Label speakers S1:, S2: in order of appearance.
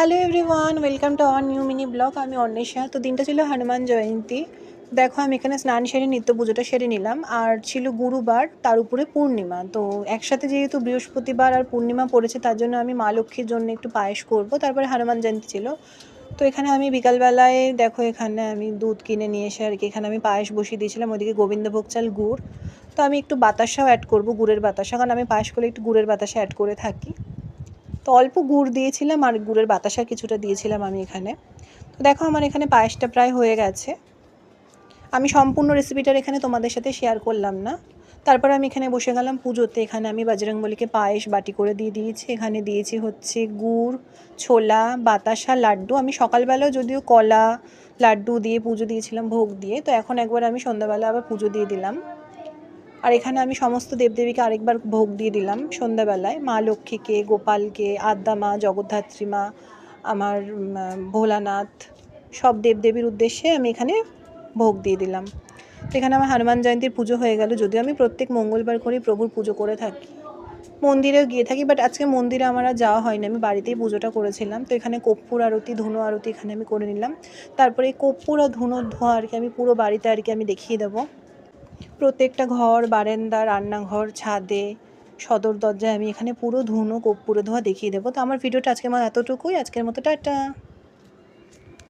S1: Hello everyone, welcome to our new mini blog. আমি অন্বেষা। তো দিনটা ছিল হনুমান জয়ন্তী। দেখো আমি এখানে স্নান সেরে নিত্য পুজোটা সেরে নিলাম। আর ছিল গুরুবার, তার উপরে পূর্ণিমা। তো একসাথে যেহেতু বৃহস্পতিবার আর পূর্ণিমা পড়েছে, তার জন্য আমি মা লক্ষ্মীর জন্য একটু পায়েস করব। তারপরে হনুমান জয়ন্তী ছিল। তো এখানে আমি বিকালবেলায় দেখো এখানে আমি দুধ কিনে নিয়ে এসে আর কি এখানে আমি পায়েস বসিয়ে দিয়েছিলাম। ওইদিকে গোবিন্দভোগ চাল, গুড়। তো আমি একটু বাতাসাও অ্যাড করবো, গুড়ের বাতাসা, কারণ আমি পায়েস করলে একটু গুড়ের বাতাসা অ্যাড করে থাকি। তো অল্প গুড় দিয়েছিলাম আর গুড়ের বাতাসা কিছুটা দিয়েছিলাম আমি এখানে। তো দেখো আমার এখানে পায়েসটা প্রায় হয়ে গেছে। আমি সম্পূর্ণ রেসিপিটার এখানে তোমাদের সাথে শেয়ার করলাম না। তারপর আমি এখানে বসে গেলাম পুজোতে। এখানে আমি বজরংবলীকে পায়েস বাটি করে দিয়ে দিয়েছি। এখানে দিয়েছি হচ্ছে গুড়, ছোলা, বাতাসা, লাড্ডু। আমি সকালবেলাও যদিও কলা, লাড্ডু দিয়ে পুজো দিয়েছিলাম ভোগ দিয়ে। তো এখন একবার আমি সন্ধ্যাবেলা আবার পুজো দিয়ে দিলাম। আর এখানে আমি সমস্ত দেবদেবীকে আরেকবার ভোগ দিয়ে দিলাম সন্ধ্যাবেলায়। মা লক্ষ্মীকে, গোপালকে, আদ্যা মা, জগদ্ধাত্রী মা, আমার ভোলানাথ, সব দেবদেবীর উদ্দেশ্যে আমি এখানে ভোগ দিয়ে দিলাম। তো এখানে আমার হনুমান জয়ন্তীর পুজো হয়ে গেল। যদিও আমি প্রত্যেক মঙ্গলবার করেই প্রভুর পুজো করে থাকি, মন্দিরেও গিয়ে থাকি, বাট আজকে মন্দিরে আমার আর যাওয়া হয়নি, আমি বাড়িতেই পুজোটা করেছিলাম। তো এখানে কর্পূর আরতি, ধুনো আরতি এখানে আমি করে নিলাম। তারপরে এই কর্পূর আর ধুনোর ধোঁয়া আর কি আমি পুরো বাড়িতে আর কি আমি দেখিয়ে দেবো। প্রত্যেকটা ঘর, বারান্দা, রান্নাঘর, ছাদে, সদর দরজায় আমি এখানে পুরো ধুনো কর্পূরে ধোঁয়া দেখিয়ে দেবো। তো আমার ভিডিওটা আজকে আমার এতটুকুই। আজকের মতো টাটা।